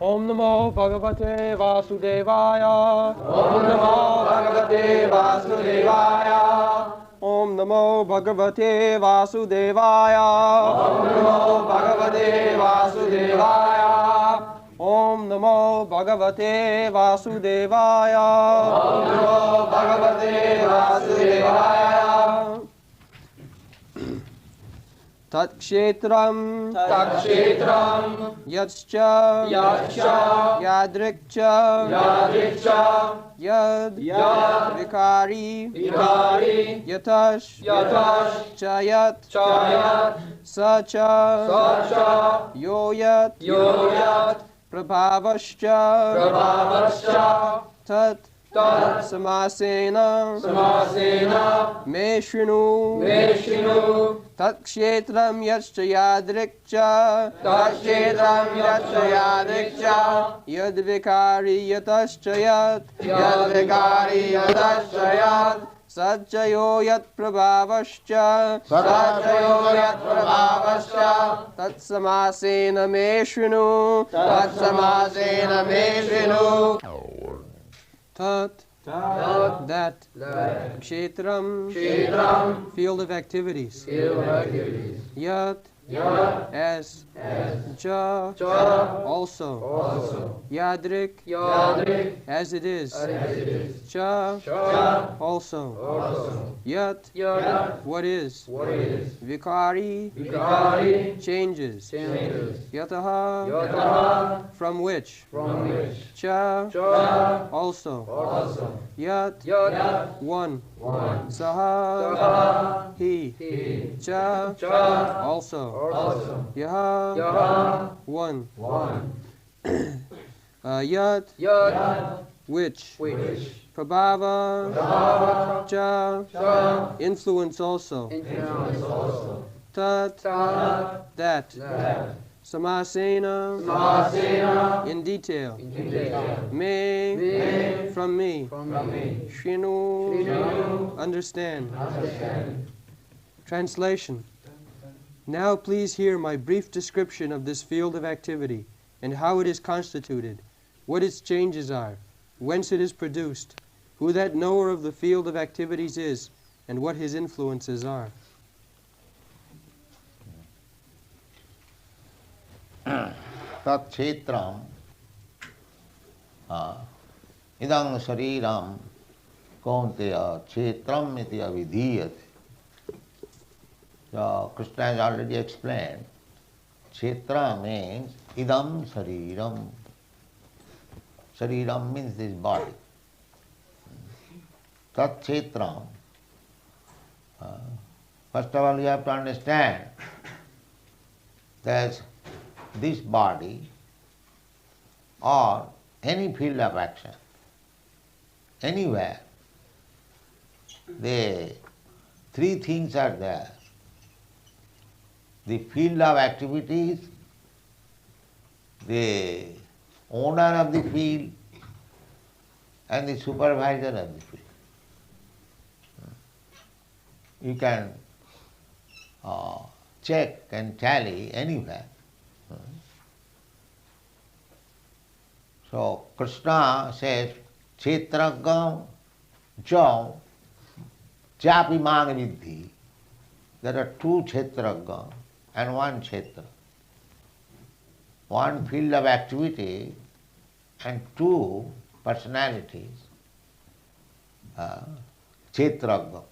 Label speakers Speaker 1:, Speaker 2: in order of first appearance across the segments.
Speaker 1: Om Namo Bhagavate Vasudevaya.
Speaker 2: Om Namo Bhagavate Vasudevaya.
Speaker 1: Om Namo Bhagavate Vasudevaya.
Speaker 2: Om Namo Bhagavate Vasudevaya.
Speaker 1: Om Namo Bhagavate Vasudevaya.
Speaker 2: Om Namo Bhagavate Vasudevaya.
Speaker 1: Tat kshetram yatscha yadrikcha yad vikari yatash chayat sacha yoyat prabhavascha tat samasena me shrinu tat kshetram yatscha yadrikcha yad vikari yatascha yat Satchayo yat prabhavascha tat samasena me shrinu tat that kshetram field of activities yat as ja also yadrik as it is cha also yat what is vikari changes yataha from which cha also yat one saha he cha also yaha one yat which prabhava cha influence also tat that samasena in detail me from me shrinu understand. Translation. Now please hear my brief description of this field of activity and how it is constituted, what its changes are, whence it is produced, who that knower of the field of activities is, and what his influences are.
Speaker 3: Tat kshetram idam shariram kaunteya kshetram iti avidhiyate. So Kṛṣṇa has already explained. Kshetra means idam shariram. Shariram means this body. Tat kshetram. First of all, you have to understand that this body or any field of action, anywhere, the three things are there. The field of activities, the owner of the field, and the supervisor of the field. You can check and tally anywhere. So Kṛṣṇa says, Kshetragam jam chapi mang vidhi. There are two Kshetragam and one kshetra. One field of activity and two personalities, kshetragam.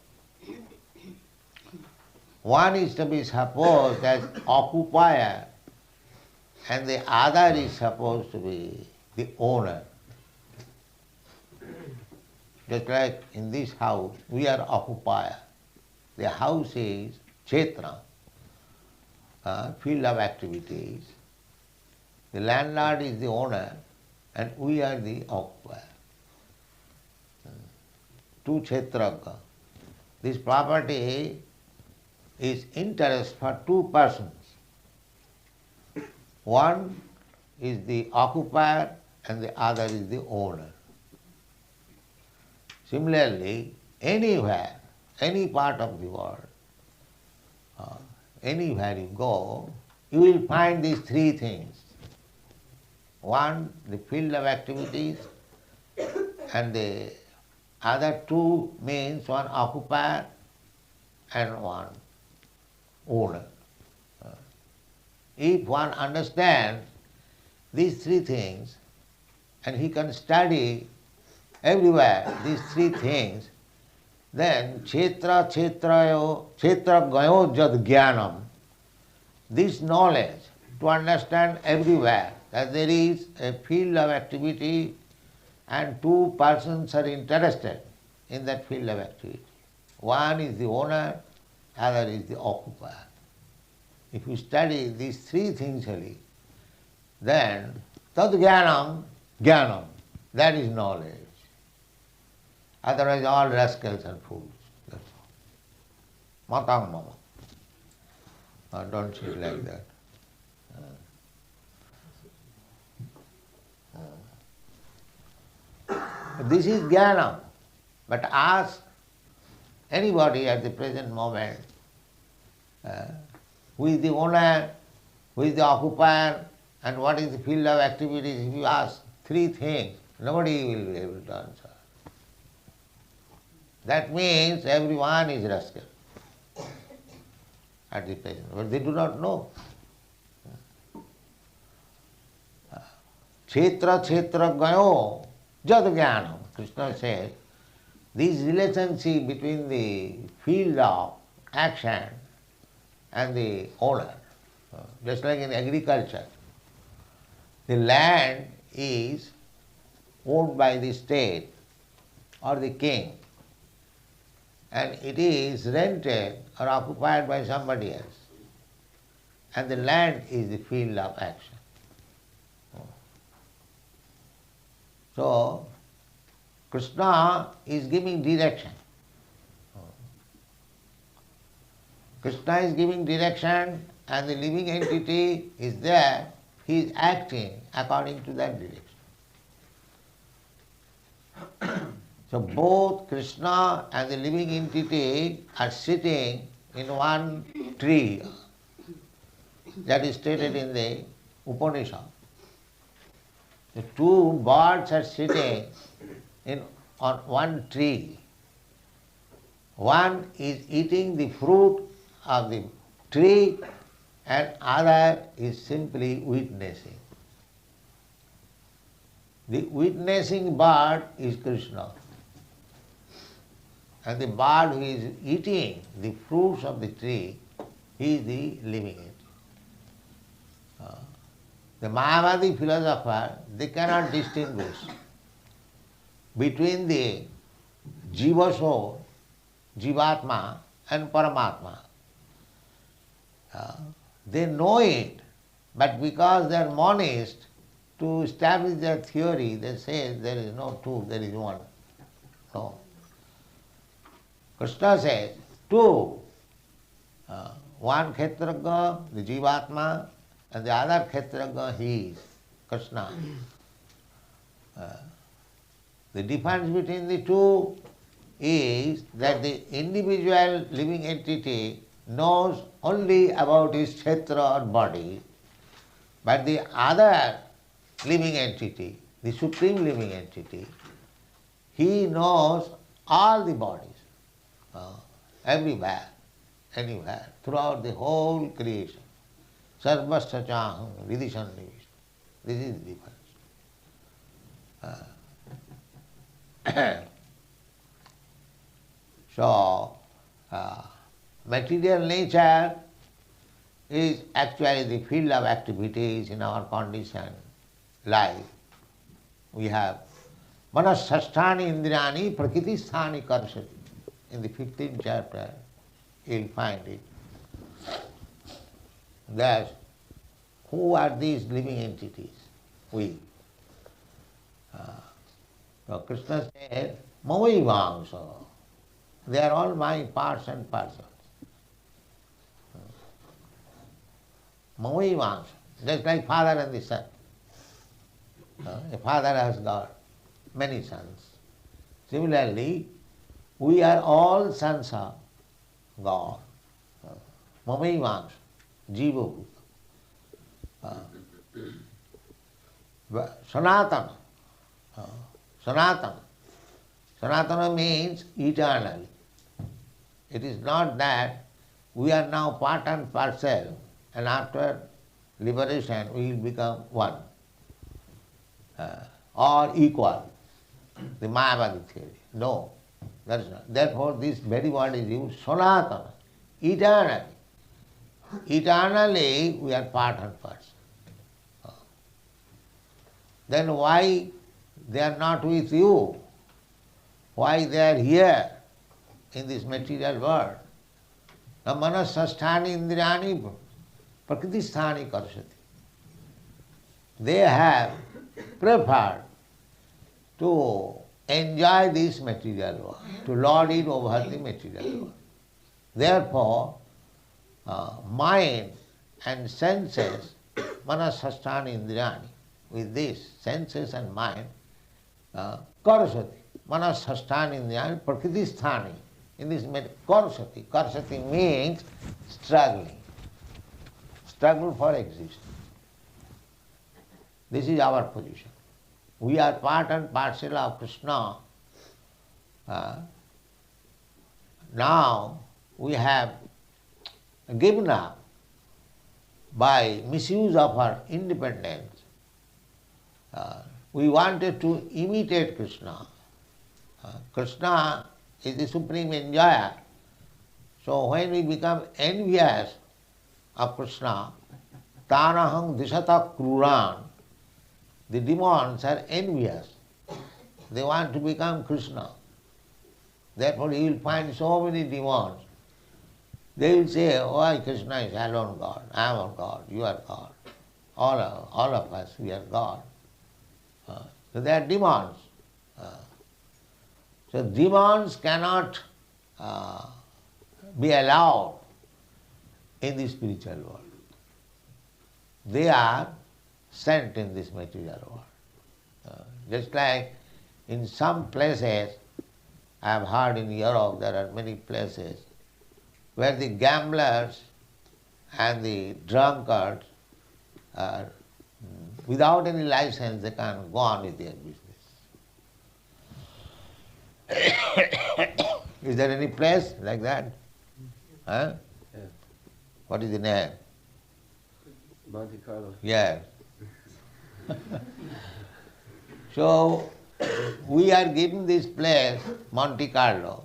Speaker 3: One is to be supposed as occupier and the other is supposed to be the owner. Just like in this house, we are occupier. The house is kshetra, field of activities. The landlord is the owner and we are the occupier. Two kshetraga. This property is interest for two persons. One is the occupier and the other is the owner. Similarly, anywhere, any part of the world, anywhere you go, you will find these three things. One, the field of activities, and the other two means one occupier and one owner. If one understands these three things, and he can study everywhere these three things, then kshetra gayo jad jnanam, this knowledge to understand everywhere that there is a field of activity and two persons are interested in that field of activity. One is the owner, other is the occupier. If you study these three things only, then tad jnanam, jnanam, that is knowledge. Otherwise all rascals and fools. That's all. Matang mama. Don't say it like that. This is jnana. But ask anybody at the present moment, who is the owner, who is the occupier, and what is the field of activities. If you ask three things, nobody will be able to answer. That means everyone is rascal at the present, but they do not know. Kshetra gayo jad jnanam. Kṛṣṇa says, this relationship between the field of action and the owner, just like in agriculture, the land is owned by the state or the king, and it is rented or occupied by somebody else, and the land is the field of action. So, Kṛṣṇa is giving direction. Kṛṣṇa is giving direction, and the living entity is there. He is acting according to that direction. So both Kṛṣṇa and the living entity are sitting in one tree. That is stated in the Upanishad. The two birds are sitting on one tree. One is eating the fruit of the tree, and other is simply witnessing. The witnessing bird is Kṛṣṇa, and the bird who is eating the fruits of the tree is the living entity. The Mayavadi philosopher, they cannot distinguish between the jiva soul, jivatma, and paramatma. They know it, but because they are monists, to establish their theory, they say there is no two, there is one. No. Kṛṣṇa says two. One kshetraga, the jivatma, and the other kshetraga, he is Kṛṣṇa. The difference between the two is that the individual living entity knows only about his kshetra or body, but the other living entity, the supreme living entity, he knows all the bodies, everywhere, anywhere, throughout the whole creation. Sarvasya chaham vidishan nivish. This is the difference. So, material nature is actually the field of activities in our conditioned life. We have manasasthani indriyani prakriti sthani karshati. In the 15th chapter, you will find it. That who are these living entities? We. So Kṛṣṇa said, Mamaivamsa. They are all my parts and parcels. Mamaivamsa. Just like father and the son. A father has got many sons. Similarly, we are all sons of God. Mamaivamsa. Jiva. Sanatana. Sanatana. Sanatana means eternal. It is not that we are now part and parcel and after liberation we will become one or equal. The Mayavadi theory. No, that is not. Therefore this very word is used, Sanatana, eternally. Eternally we are part and parcel. Then why they are not with you? Why they are here in this material world? Na manasasthani indriyani prakritisthani karshati. They have preferred to enjoy this material world, to lord it over the material world. Therefore, mind and senses, manasasthani indriyani, with this senses and mind, karshati. Manasasthani indriyani prakritisthani. In this karsati. Karsati means struggling. Struggle for existence. This is our position. We are part and parcel of Kṛṣṇa. Now we have given up by misuse of our independence. We wanted to imitate Kṛṣṇa. Kṛṣṇa is the supreme enjoyer. So when we become envious of Kṛṣṇa, tarahang dishata kruran, the demons are envious. They want to become Kṛṣṇa. Therefore you will find so many demons. They will say, why Kṛṣṇa is alone God, I am a God, you are God. All of us, we are God. So they are demons. So demons cannot be allowed in the spiritual world. They are sent in this material world. Just like in some places, I have heard in Europe there are many places where the gamblers and the drunkards are, without any license, they can go on with their business. Is there any place like that? Huh?
Speaker 1: Yeah.
Speaker 3: What is the name?
Speaker 1: Monte Carlo.
Speaker 3: Yes. So we are given this place, Monte Carlo.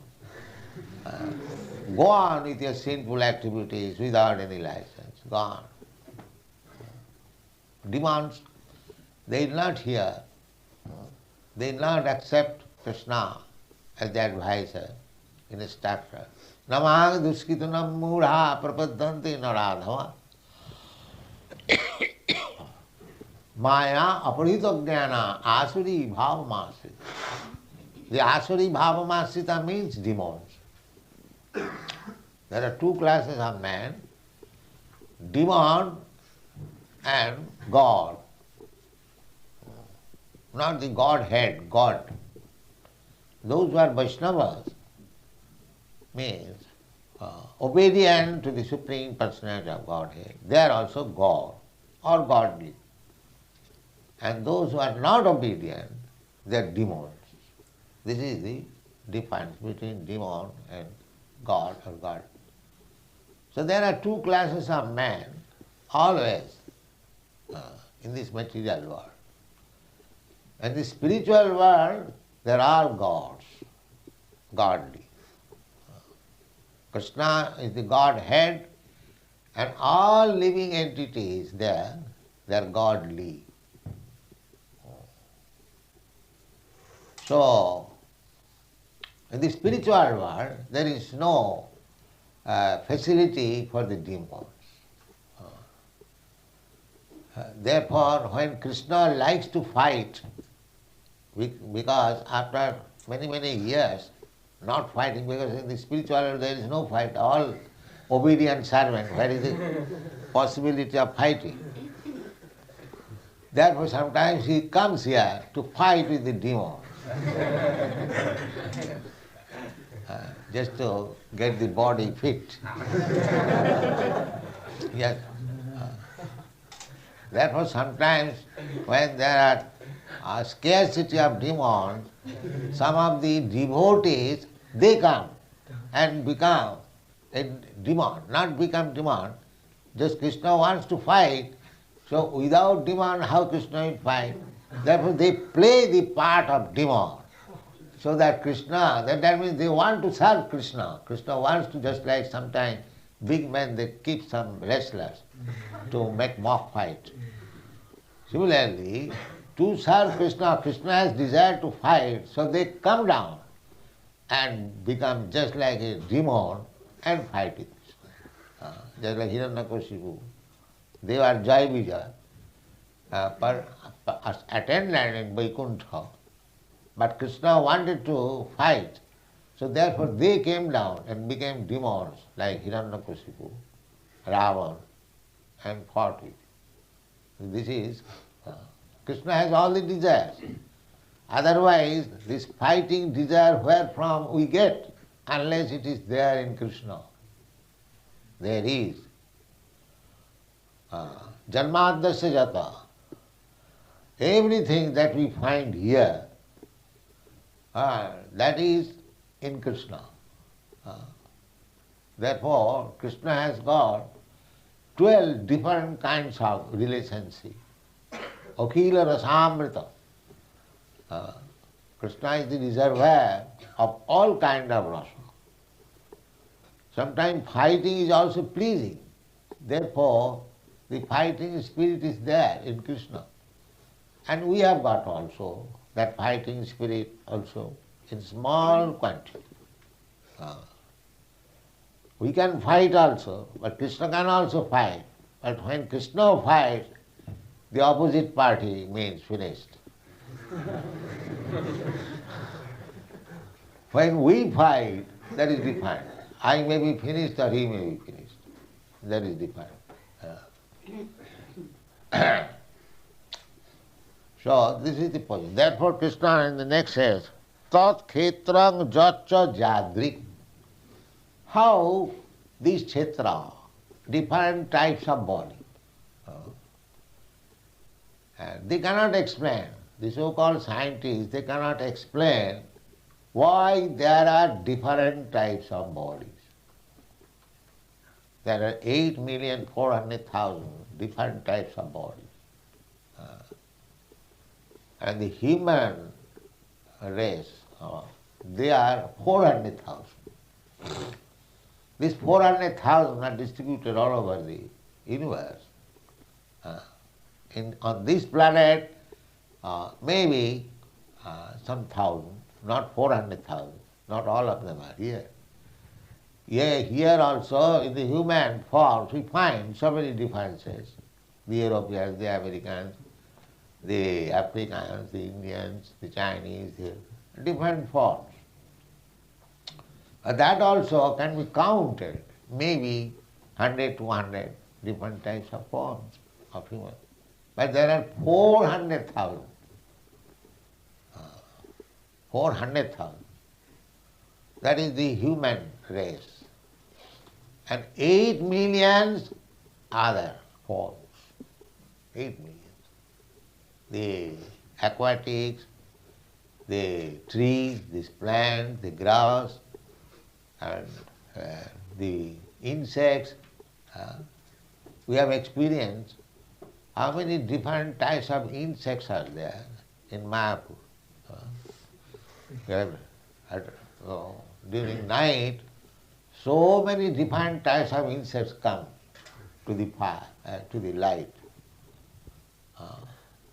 Speaker 3: Go on with your sinful activities without any license. Go on. Demons, they will not hear. They will not accept Kṛṣṇa as the advisor in a structure. Namang duskitunam mudha prapadanti naradhava. Maya aparito jnana asuri bhavamasita. The asuri bhavamasita means demons. There are two classes of men, demon and God. Not the Godhead, God. Those who are Vaishnavas means obedient to the Supreme Personality of Godhead. They are also God or godly. And those who are not obedient, they are demons. This is the difference between demon and God or God. So there are two classes of men always in this material world. In the spiritual world, there are gods, godly. Kṛṣṇa is the Godhead and all living entities there, they are godly. So, in the spiritual world, there is no facility for the demons. Therefore, when Kṛṣṇa likes to fight, because after many, many years not fighting, because in the spiritual world there is no fight, all obedient servant, where is the possibility of fighting? Therefore sometimes he comes here to fight with the demons. Just to get the body fit. Yes. Therefore sometimes when there are a scarcity of demons, some of the devotees, they come and become a demon, not become demon. Just Krishna wants to fight, so without demon how Krishna will fight? Therefore they play the part of demon. So that Krishna, that means they want to serve Krishna. Krishna wants to, just like sometimes big men, they keep some wrestlers to make mock fight. Similarly, to serve Krishna, Krishna has desire to fight, so they come down and become just like a demon and fight with Krishna. Just like Hiranyakashipu. They were Jai Vijay, attendant in Vaikuntha. But Krishna wanted to fight, so therefore they came down and became demons like Hiranyakashipu, Ravan, and fought with. This is, Krishna has all the desires. Otherwise, this fighting desire where from we get, unless it is there in Krishna. There is. Janmadasya jata. Everything that we find here, that is in Kṛṣṇa. Therefore, Krishna has got 12 different kinds of relationship. Akhila rasamrita. Krishna is the reservoir of all kind of rasa. Sometimes fighting is also pleasing. Therefore, the fighting spirit is there in Krishna. And we have got also that fighting spirit also in small quantity. We can fight also, but Krishna can also fight. But when Krishna fights, the opposite party means finished. When we fight, that is different. I may be finished or he may be finished. That is different. So this is the position. Therefore Krishna in the next says, Tat khetrang jatcha jadrik. How these kshetra, different types of body, and they cannot explain, the so-called scientists, they cannot explain why there are different types of bodies. There are 8,400,000 different types of bodies. And the human race, they are 400,000. These 400,000 are distributed all over the universe. On this planet, maybe some thousand, not 400,000, not all of them are here. Here also, in the human forms, we find so many differences. The Europeans, the Americans, the Africans, the Indians, the Chinese, the different forms. That also can be counted, maybe 100, 200 different types of forms of human. But there are 400,000. 400,000. That is the human race. And 8 million other forms. 8 million. The aquatics, the trees, this plant, the grass, and the insects. We have experienced how many different types of insects are there in Mayapur. During night, so many different types of insects come to the fire, to the light.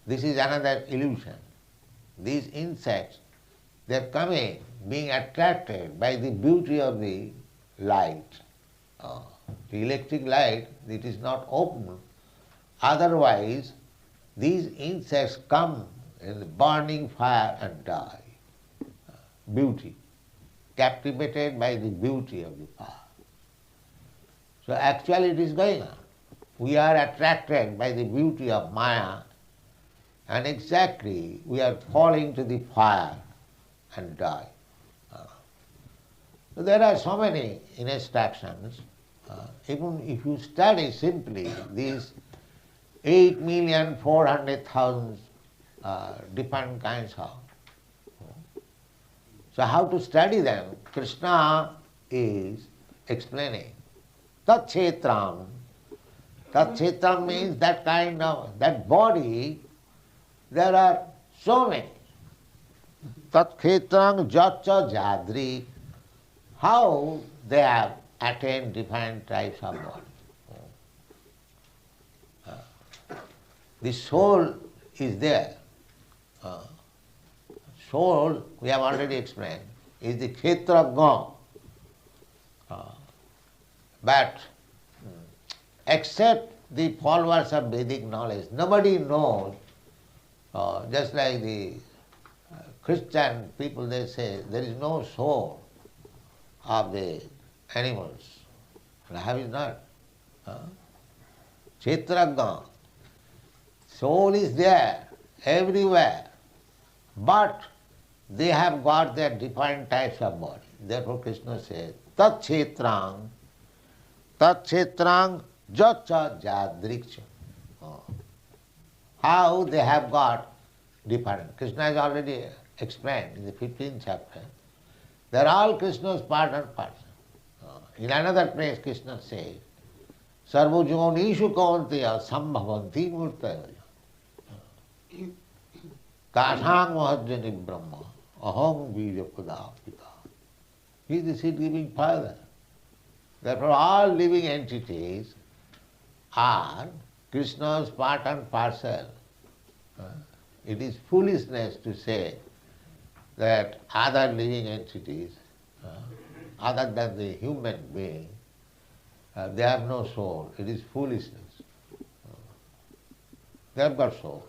Speaker 3: This is another illusion. These insects, they are coming, being attracted by the beauty of the light. The electric light, it is not open. Otherwise, these insects come in the burning fire and die. Beauty, captivated by the beauty of the fire. So actually it is going on. We are attracted by the beauty of Maya, and exactly we are falling to the fire and die. So there are so many instructions. Even if you study simply these 8,400,000 different kinds of. So how to study them? Kṛṣṇa is explaining. Tat kshetram. Tat kshetram means that kind of, that body, there are so many. Tat kshetram jacha jadri. How they have attained different types of body. The soul is there. Soul, we have already explained, is the kshetrajna. But except the followers of Vedic knowledge, nobody knows, just like the Christian people, they say there is no soul of the animals. How is not? Kshetrajna. Soul is there everywhere, but they have got their different types of body. Therefore Krishna says, tat kshetrang jacha jadriksha. How they have got different. Krishna has already explained in the 15th chapter. They are all Krishna's part and parcel. In another place Krishna says, sarvo jonishu kaunteya sambhavanti murtaya. Kāṣṇa mahajjani brahma aham bija padapita. He is the seed-giving Father. Therefore all living entities are Krishna's part and parcel. It is foolishness to say that other living entities, other than the human being, they have no soul. It is foolishness. They have got soul.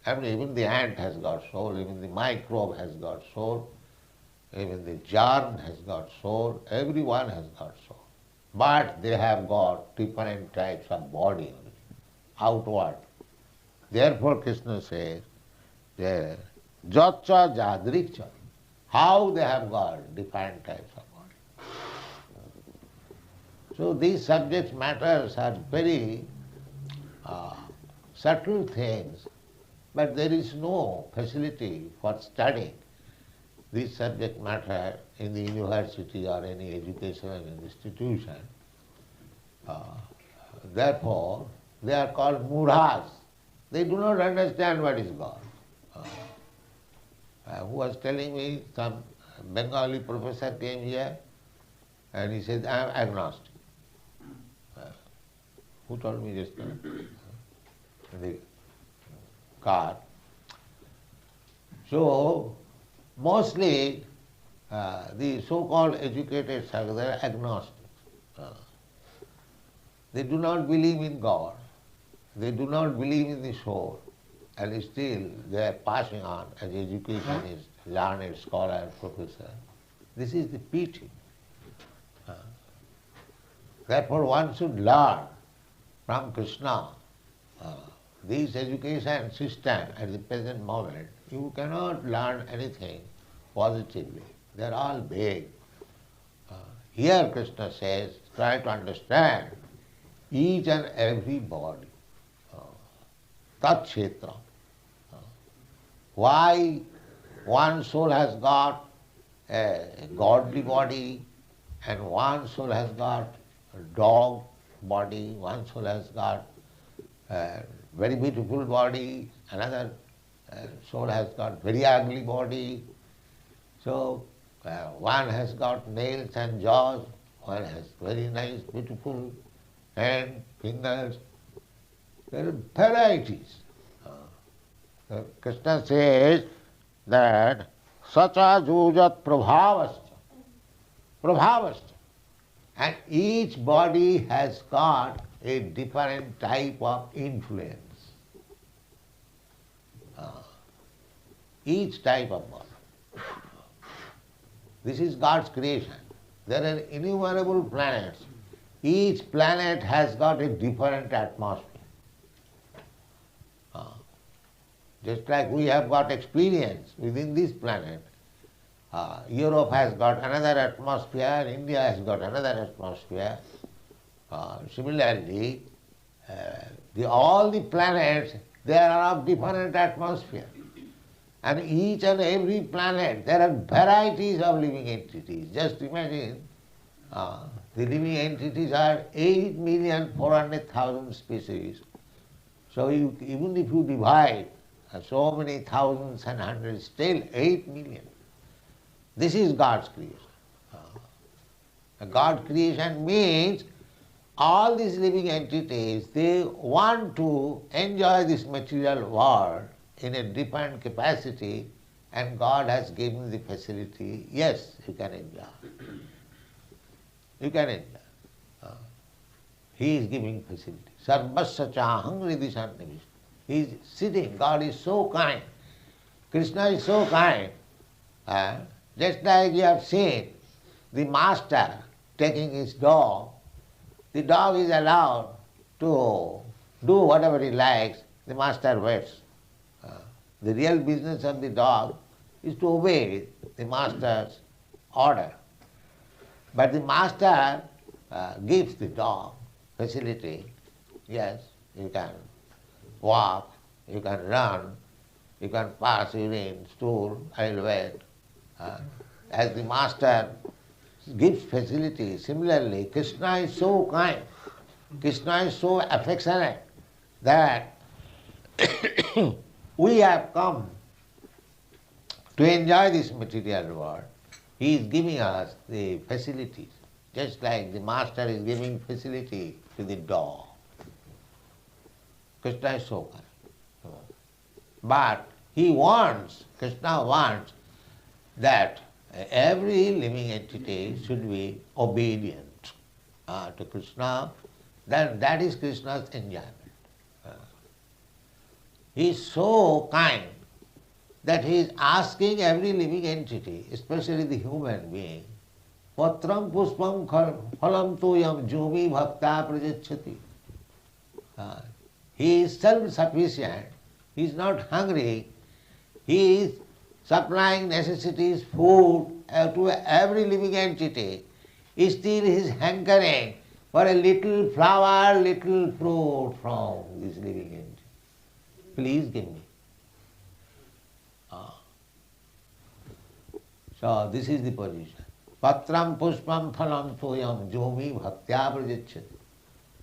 Speaker 3: And even the ant has got soul, even the microbe has got soul, even the germ has got soul, everyone has got soul. But they have got different types of body outward. Therefore Krishna says, jacha jadriksha, how they have got different types of body. So these subject matters are very subtle things, but there is no facility for studying this subject matter in the university or any educational institution. Therefore, they are called murhas. They do not understand what is God. Who was telling me, some Bengali professor came here and he said, I am agnostic. Who told me just now? In the car. So, mostly the so-called educated circles, they are agnostics. They do not believe in God. They do not believe in the soul. And still they are passing on as educationists, learned scholar, professor. This is the pity. Therefore one should learn from Kṛṣṇa. This education system at the present moment, you cannot learn anything positively. They are all vague. Here Kṛṣṇa says, try to understand each and every body. Tat kshetra. Why one soul has got a godly body and one soul has got a dog body, one soul has got a very beautiful body, another soul has got very ugly body. So one has got nails and jaws, one has very nice, beautiful hand, fingers. There are varieties. Kṛṣṇa says that sacha jujat prabhavascha. Prabhavascha. And each body has got a different type of influence. Each type of body. This is God's creation. There are innumerable planets. Each planet has got a different atmosphere. Just like we have got experience within this planet. Europe has got another atmosphere, India has got another atmosphere. Similarly, All the planets, they are of different atmosphere. And each and every planet, there are varieties of living entities. Just imagine, the living entities are 8,400,000 species. So even if you divide so many thousands and hundreds, still 8 million. This is God's creation. God's creation means all these living entities, they want to enjoy this material world in a different capacity, and God has given the facility. Yes, you can enjoy. You can enjoy. He is giving facility. Sarvasya chahang hridhi sannivish. He is sitting. God is so kind. Kṛṣṇa is so kind. Just like you have seen the master taking his dog, the dog is allowed to do whatever he likes, the master waits. The real business of the dog is to obey the master's order. But the master gives the dog facility. Yes, you can walk, you can run, you can pass urine, stool, I will wait. As the master gives facility, similarly, Kṛṣṇa is so kind, Kṛṣṇa is so affectionate that we have come to enjoy this material world. He is giving us the facilities, just like the master is giving facility to the dog. Kṛṣṇa is so kind. But he wants, Kṛṣṇa wants that every living entity should be obedient to Kṛṣṇa. Then that is Kṛṣṇa's enjoyment. He is so kind that he is asking every living entity, especially the human being, patram puspam phalam toyam jumi bhakta prajachati. He is self-sufficient. He is not hungry. He is supplying necessities, food to every living entity. Still he is hankering for a little flower, little fruit from this living entity. Please give me. So this is the position. Patram puspam phalam toyam jumi bhaktya prajachati.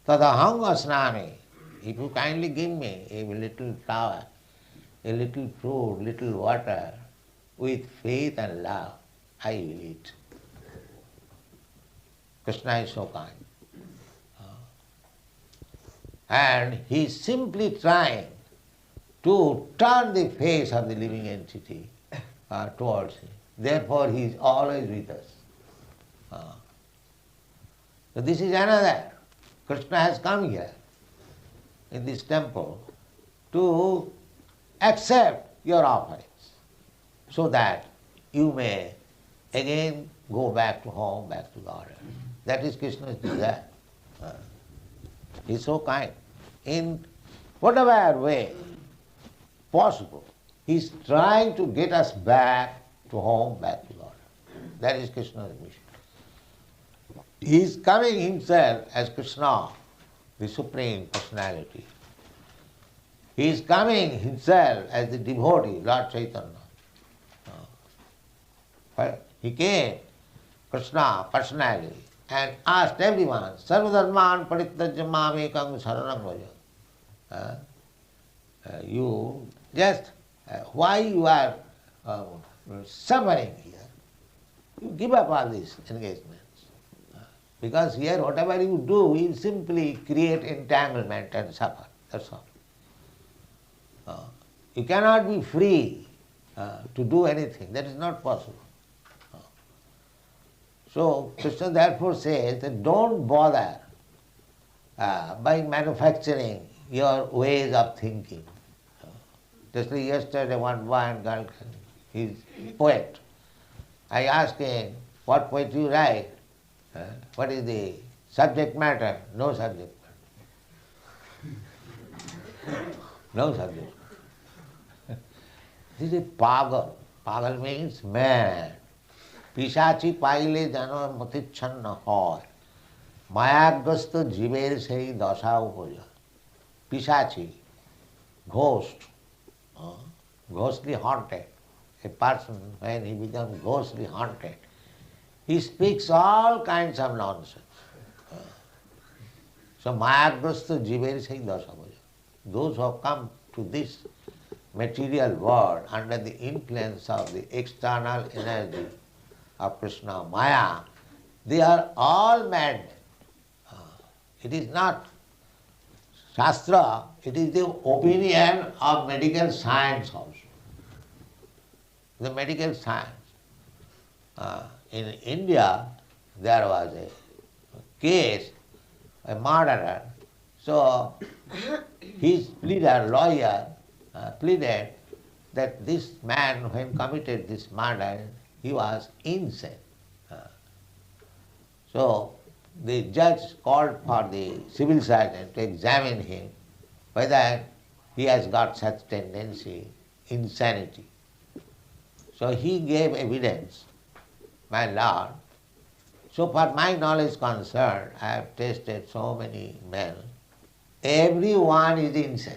Speaker 3: Tadaham asnami. If you kindly give me a little flower, a little fruit, little water, with faith and love, I will eat. Kṛṣṇa is so kind. And he is simply trying to turn the face of the living entity towards him. Therefore he is always with us. So this is another. Kṛṣṇa has come here in this temple to accept your offerings so that you may again go back to home, back to God. That is Kṛṣṇa's desire. He is so kind. In whatever way possible, he is trying to get us back to home, back to God. That is Kṛṣṇa's mission. He is coming himself as Kṛṣṇa, the Supreme Personality. He is coming himself as the devotee, Lord Chaitanya. He came, Kṛṣṇa, personally, and asked everyone, Sarvadharman parityajya mamekam saranam vraja. You just, why you are suffering here? You give up all these engagements. Because here whatever you do, you simply create entanglement and suffer. That's all. You cannot be free to do anything. That is not possible. So Kṛṣṇa therefore says that don't bother by manufacturing your ways of thinking. Just like yesterday one boy and girl, he is poet. I asked him, what poetry you write? What is the subject matter? No subject matter. No subject matter. This is pagal. Pagal means man. পিশাচি পাইলে যেন মতিচ্ছন্ন হয়, মায়াগ্রস্ত জীবের সেই দশা উপজয়. pisachi, ghost, ghostly haunted. A person, when he becomes ghostly haunted, he speaks all kinds of nonsense. So mayagrasta jiver sei dasha bhaja. Those who have come to this material world under the influence of the external energy of Kṛṣṇa Maya, they are all mad. It is not Shastra, it is the opinion of medical science also. The medical science. In India, there was a case, a murderer. So his lawyer pleaded that this man, when committed this murder, he was insane. So the judge called for the civil sergeant to examine him whether he has got such tendency, insanity. So he gave evidence, my lord. So far my knowledge concerned, I have tested so many men, everyone is insane.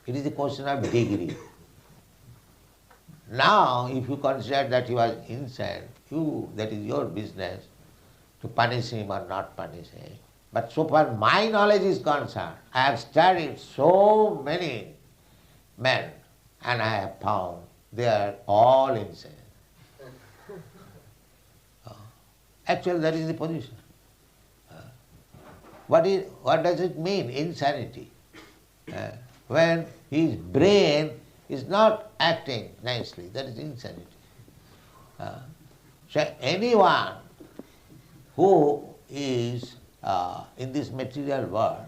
Speaker 3: It is a question of degree. Now, if you consider that he was insane, that is your business to punish him or not punish him. But so far my knowledge is concerned, I have studied so many men and I have found they are all insane. Actually, that is the position. What does it mean, insanity? When his brain is not acting nicely, that is insanity. So anyone who is in this material world,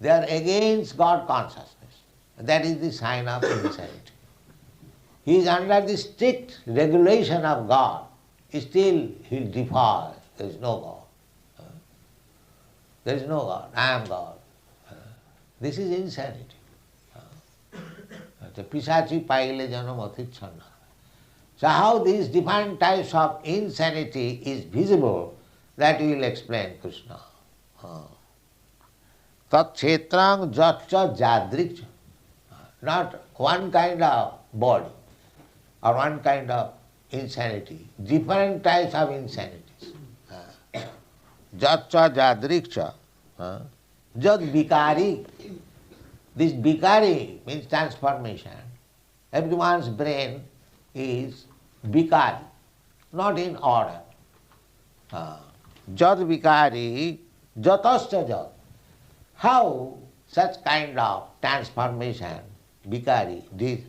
Speaker 3: they are against God consciousness. That is the sign of insanity. He is under the strict regulation of God. Still he defies. There is no God. There is no God. I am God. This is insanity. The pisachi pehle janamati chhanna. So how these different types of insanity is visible, that we will explain, Kṛṣṇa. Tat kshetrang jatcha jadrik. Not one kind of body or one kind of insanity. Different types of insanities. Jatcha jadrikcha. Jad vikari. This vikari means transformation. Everyone's brain is vikari, not in order. Jad vikari, jatascha jad. How such kind of transformation, vikari, this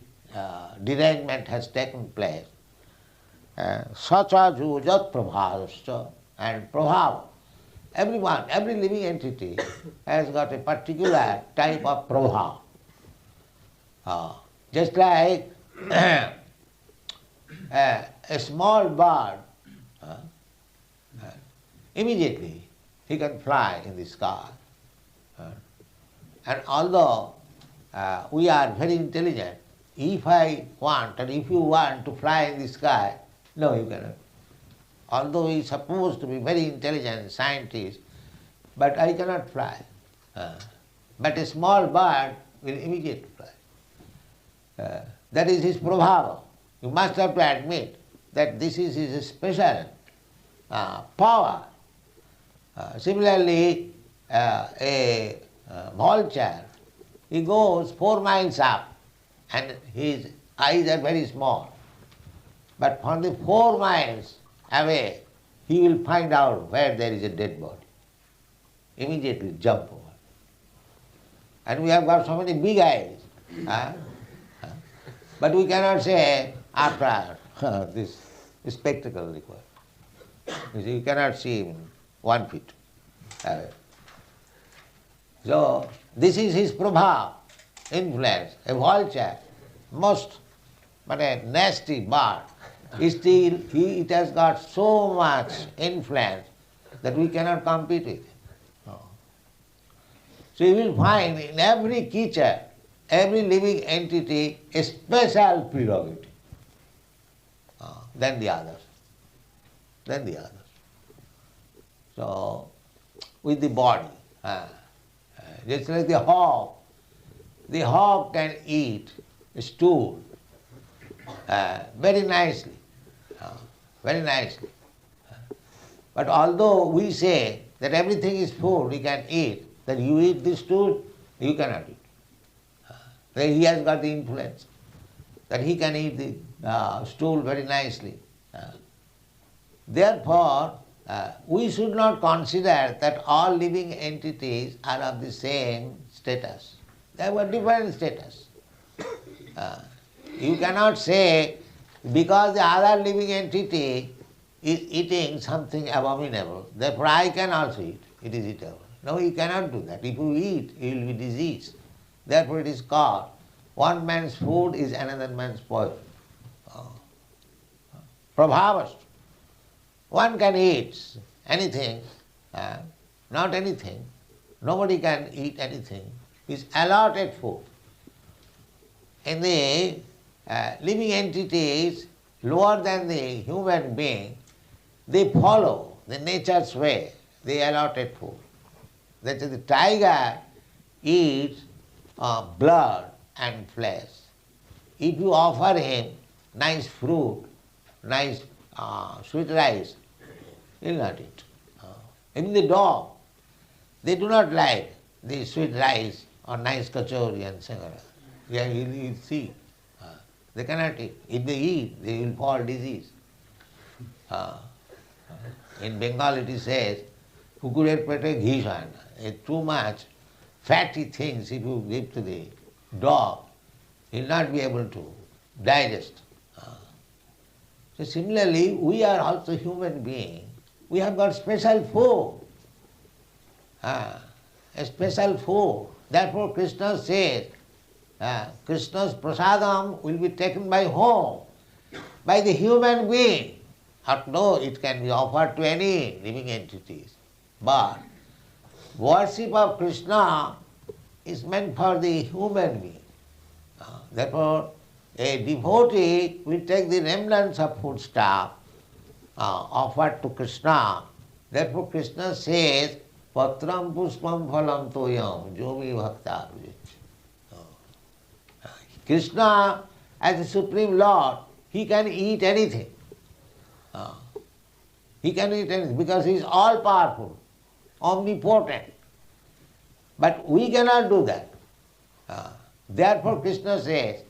Speaker 3: derangement has taken place. Sacha jujat prabhavascha, and prabhava. Everyone, every living entity has got a particular type of prabhava. Just like a small bird, immediately he can fly in the sky. And although we are very intelligent, if I want, and if you want to fly in the sky, no, you cannot. Although he is supposed to be very intelligent scientist, but I cannot fly. But a small bird will immediately fly. That is his prabhava. You must have to admit that this is his special power. Similarly, a vulture, he goes 4 miles up and his eyes are very small. But from the 4 miles away, he will find out where there is a dead body. Immediately jump over. And we have got so many big eyes. But we cannot say after this spectacle required. You cannot see him 1 feet away. So this is his prabha, influence. A vulture, most but a nasty bird, still it has got so much influence that we cannot compete with it. So you will find in every creature, every living entity, a special prerogative than the others. So with the body, Just like the hog. The hog can eat stool very nicely. Very nicely. But although we say that everything is food, you can eat, that you eat this stool, you cannot eat. Then he has got the influence that he can eat the stool very nicely. Therefore, we should not consider that all living entities are of the same status. They have a different status. You cannot say because the other living entity is eating something abominable, therefore I can also eat. It is eatable. No, you cannot do that. If you eat, you will be diseased. Therefore it is called one man's food is another man's poison. Prabhavast. One can eat anything, not anything. Nobody can eat anything. It's allotted food. In the living entities lower than the human being, they follow the nature's way, the allotted food. That is, the tiger eats blood and flesh. If you offer him nice fruit, nice sweet rice, he will not eat. Even the dog, they do not like the sweet rice or nice kachori and singara. He will see. They cannot eat. If they eat, they will fall disease. In Bengal it is says, kukurer pete ghee হয় না. Too much fatty things if you give to the dog, he will not be able to digest. So similarly, we are also human beings. We have got special food. A special food. Therefore Kṛṣṇa says, Kṛṣṇa's prasadam will be taken by whom? By the human being. No, it can be offered to any living entities. But worship of Kṛṣṇa is meant for the human being. Therefore, a devotee will take the remnants of foodstuff offered to Kṛṣṇa. Therefore Kṛṣṇa says, Patram puspam phalam toyam jomi bhakta. Kṛṣṇa, as the Supreme Lord, he can eat anything. He can eat anything because he is all powerful, omnipotent. But we cannot do that. Therefore Kṛṣṇa says,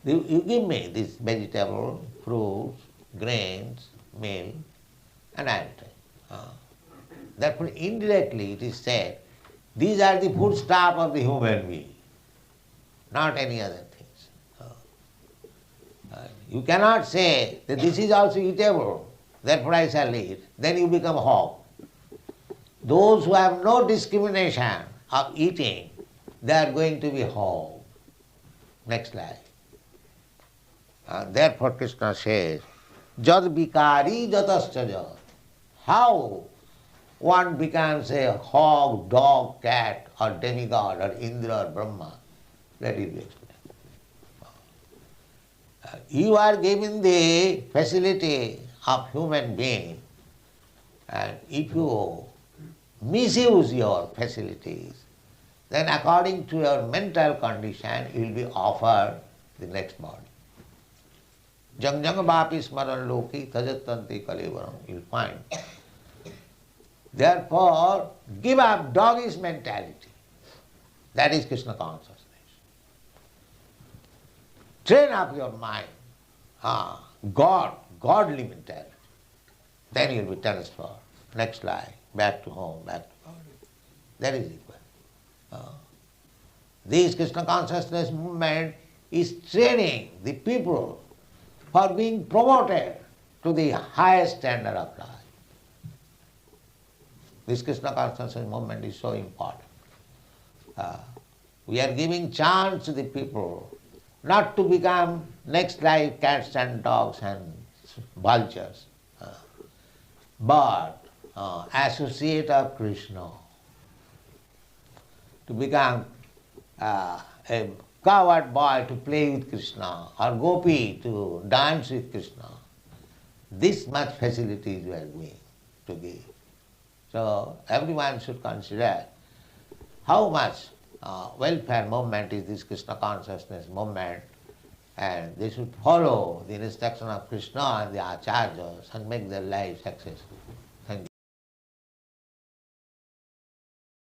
Speaker 3: you give me this vegetable, fruits, grains, milk, and I will take. Therefore indirectly it is said, these are the foodstuff of the human being, not any other things. You cannot say that this is also eatable, therefore I shall eat. Then you become hog. Those who have no discrimination of eating, they are going to be hog. Next slide. Therefore Kṛṣṇa says, Jad vikari jatascha jad. How one becomes a hog, dog, cat, or demigod, or Indra, or Brahma, let it be explained. You are given the facility of human being, and if you misuse your facilities, then according to your mental condition, you will be offered the next body. Jang jang vapi smaran loki tajatanti kalevaram, you will find. Therefore, give up doggish mentality. That is Kṛṣṇa consciousness. Train up your mind. Godly mentality. Then you will be transferred. Next life, back to home, back to body. That is equal. This Kṛṣṇa consciousness movement is training the people for being promoted to the highest standard of life. This Kṛṣṇa consciousness movement is so important. We are giving chance to the people not to become next life cats and dogs and vultures, but associate of Kṛṣṇa, to become a coward boy to play with Kṛṣṇa, or gopi to dance with Kṛṣṇa. This much facilities we are going to give. So everyone should consider how much welfare movement is this Krishna consciousness movement, and they should follow the instruction of Krishna and the ācāryas and make their life successful.